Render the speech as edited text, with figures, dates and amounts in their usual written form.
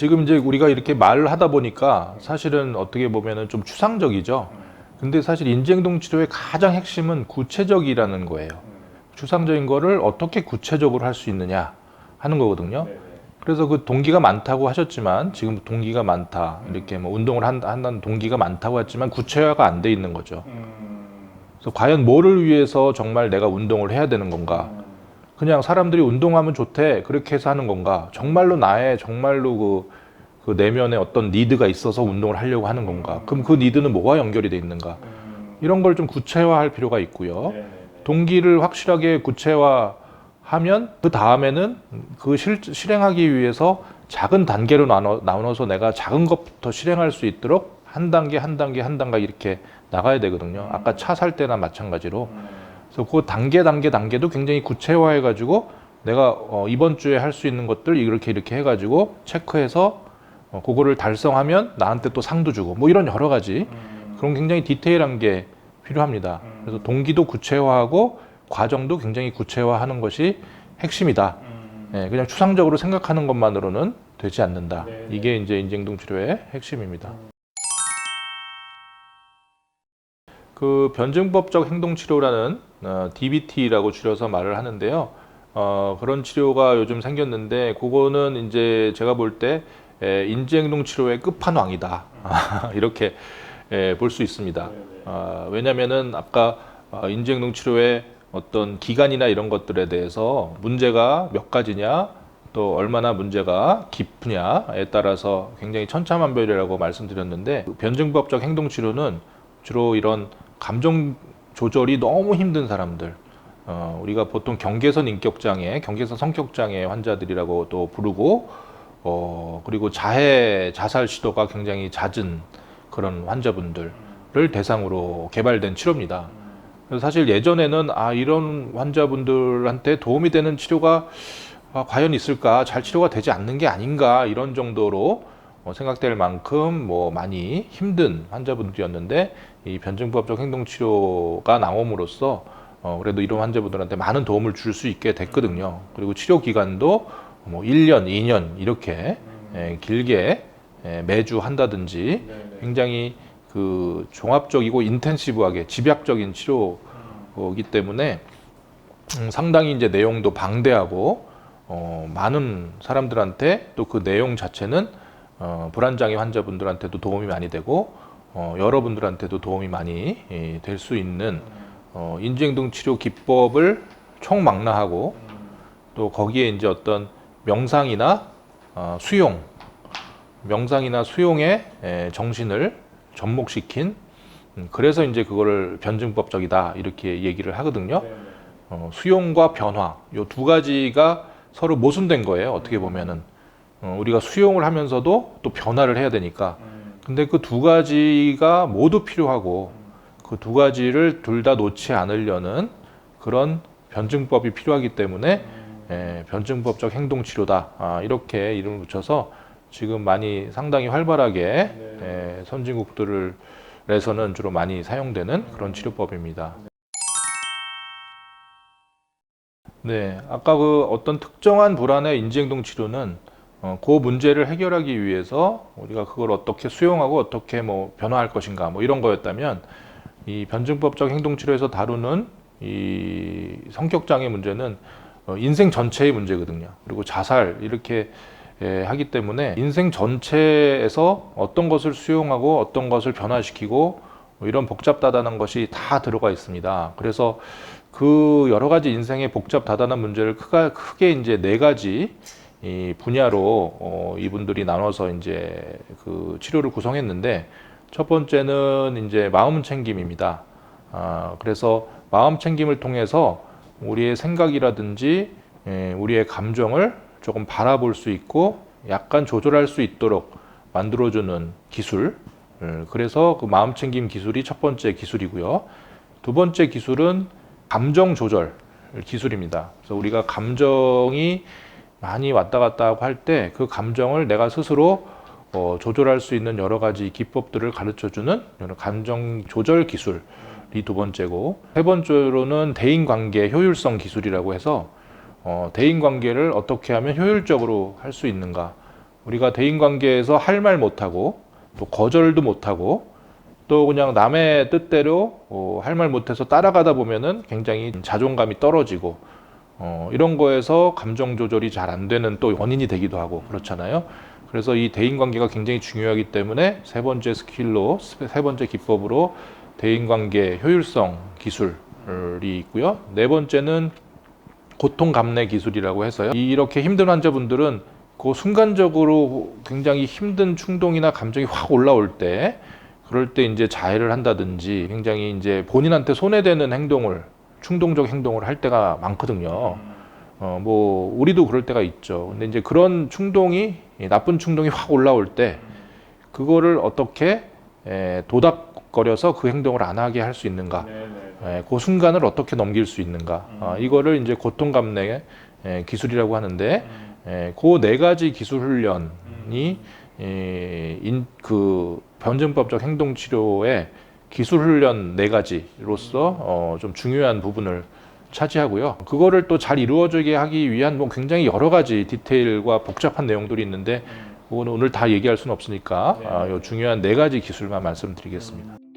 지금 이제 우리가 이렇게 말을 하다 보니까 사실은 어떻게 보면은 좀 추상적이죠. 근데 사실 인지행동 치료의 가장 핵심은 구체적이라는 거예요. 추상적인 거를 어떻게 구체적으로 할 수 있느냐 하는 거거든요. 그래서 그 동기가 많다고 하셨지만, 지금 동기가 많다, 이렇게 뭐 운동을 한다는 동기가 많다고 했지만 구체화가 안 돼 있는 거죠. 그래서 과연 뭐를 위해서 정말 내가 운동을 해야 되는 건가? 그냥 사람들이 운동하면 좋대, 그렇게 해서 하는 건가? 정말로 나의 정말로 그 내면에 어떤 니드가 있어서 운동을 하려고 하는 건가? 그럼 그 니드는 뭐와 연결이 돼 있는가? 이런 걸 좀 구체화할 필요가 있고요. 동기를 확실하게 구체화하면 그 다음에는 그 실행하기 위해서 작은 단계로 나눠서 내가 작은 것부터 실행할 수 있도록 한 단계 한 단계 한 단계 이렇게 나가야 되거든요. 아까 차 살 때나 마찬가지로. 그래서 그 단계도 굉장히 구체화해 가지고 내가 이번 주에 할 수 있는 것들 이렇게 해가지고 체크해서 그거를 달성하면 나한테 또 상도 주고 뭐 이런 여러 가지 그런 굉장히 디테일한 게 필요합니다. 그래서 동기도 구체화하고 과정도 굉장히 구체화하는 것이 핵심이다. 그냥 추상적으로 생각하는 것만으로는 되지 않는다. 이게 이제 인지행동 치료의 핵심입니다. 그 변증법적 행동치료라는 DBT라고 줄여서 말을 하는데요. 그런 치료가 요즘 생겼는데 그거는 이제 제가 볼 때 인지행동치료의 끝판왕이다. 이렇게 볼 수 있습니다. 왜냐면은 아까 인지행동치료의 어떤 기간이나 이런 것들에 대해서 문제가 몇 가지냐, 또 얼마나 문제가 깊으냐에 따라서 굉장히 천차만별이라고 말씀드렸는데, 변증법적 행동치료는 주로 이런 감정 조절이 너무 힘든 사람들, 우리가 보통 경계선 인격장애, 경계선 성격장애 환자들이라고 또 부르고, 그리고 자살 시도가 굉장히 잦은 그런 환자분들을 대상으로 개발된 치료입니다. 그래서 사실 예전에는 이런 환자분들한테 도움이 되는 치료가 과연 있을까, 잘 치료가 되지 않는 게 아닌가, 이런 정도로 생각될 만큼 뭐 많이 힘든 환자분들이었는데, 이 변증법적 행동치료가 나옴으로써 그래도 이런 환자분들한테 많은 도움을 줄 수 있게 됐거든요. 그리고 치료 기간도 뭐 1년, 2년 이렇게 길게 매주 한다든지 굉장히 그 종합적이고 인텐시브하게 집약적인 치료이기 때문에 상당히 이제 내용도 방대하고 많은 사람들한테 또 그 내용 자체는 불안장애 환자분들한테도 도움이 많이 되고 여러분들한테도 도움이 많이 될 수 있는 인지행동 치료 기법을 총망라하고, 또 거기에 이제 어떤 명상이나 수용의 정신을 접목시킨, 그래서 이제 그거를 변증법적이다 이렇게 얘기를 하거든요. 수용과 변화, 요 두 가지가 서로 모순된 거예요. 어떻게 보면은 우리가 수용을 하면서도 또 변화를 해야 되니까. 근데 그 두 가지가 모두 필요하고, 그 두 가지를 둘 다 놓지 않으려는 그런 변증법이 필요하기 때문에 변증법적 행동치료다, 이렇게 이름을 붙여서 지금 많이 상당히 활발하게 선진국들에서는 주로 많이 사용되는 그런 치료법입니다. 네, 아까 그 어떤 특정한 불안의 인지행동 치료는 그 문제를 해결하기 위해서 우리가 그걸 어떻게 수용하고 어떻게 뭐 변화할 것인가 뭐 이런 거였다면, 이 변증법적 행동치료에서 다루는 이 성격장애 문제는 인생 전체의 문제거든요. 그리고 자살 이렇게 하기 때문에 인생 전체에서 어떤 것을 수용하고 어떤 것을 변화시키고 뭐 이런 복잡다단한 것이 다 들어가 있습니다. 그래서 그 여러 가지 인생의 복잡다단한 문제를 크게 이제 네 가지 이 분야로 이분들이 나눠서 이제 그 치료를 구성했는데, 첫 번째는 이제 마음 챙김입니다. 그래서 마음 챙김을 통해서 우리의 생각이라든지 우리의 감정을 조금 바라볼 수 있고 약간 조절할 수 있도록 만들어주는 기술. 그래서 그 마음 챙김 기술이 첫 번째 기술이고요. 두 번째 기술은 감정 조절 기술입니다. 그래서 우리가 감정이 많이 왔다 갔다 하고 할 때 그 감정을 내가 스스로 조절할 수 있는 여러 가지 기법들을 가르쳐주는 감정 조절 기술이 두 번째고, 세 번째로는 대인관계 효율성 기술이라고 해서 대인관계를 어떻게 하면 효율적으로 할 수 있는가, 우리가 대인관계에서 할 말 못하고 또 거절도 못하고 또 그냥 남의 뜻대로 할 말 못해서 따라가다 보면은 굉장히 자존감이 떨어지고 이런 거에서 감정 조절이 잘 안 되는 또 원인이 되기도 하고 그렇잖아요. 그래서 이 대인관계가 굉장히 중요하기 때문에 세 번째 스킬로, 세 번째 기법으로 대인관계 효율성 기술이 있고요. 네 번째는 고통 감내 기술이라고 해서요. 이렇게 힘든 환자분들은 그 순간적으로 굉장히 힘든 충동이나 감정이 확 올라올 때, 그럴 때 이제 자해를 한다든지 굉장히 이제 본인한테 손해되는 행동을, 충동적 행동을 할 때가 많거든요. 뭐 우리도 그럴 때가 있죠. 근데 이제 그런 충동이, 나쁜 충동이 확 올라올 때 그거를 어떻게 도닥거려서 그 행동을 안 하게 할 수 있는가, 그 순간을 어떻게 넘길 수 있는가, 이거를 이제 고통 감내 기술이라고 하는데, 그 네 가지 기술 훈련이 그 변증법적 행동 치료의 기술 훈련 네 가지로서 좀 중요한 부분을 차지하고요. 그거를 또 잘 이루어지게 하기 위한 뭐 굉장히 여러 가지 디테일과 복잡한 내용들이 있는데 그거는 오늘 다 얘기할 수는 없으니까 요 중요한 네 가지 기술만 말씀드리겠습니다.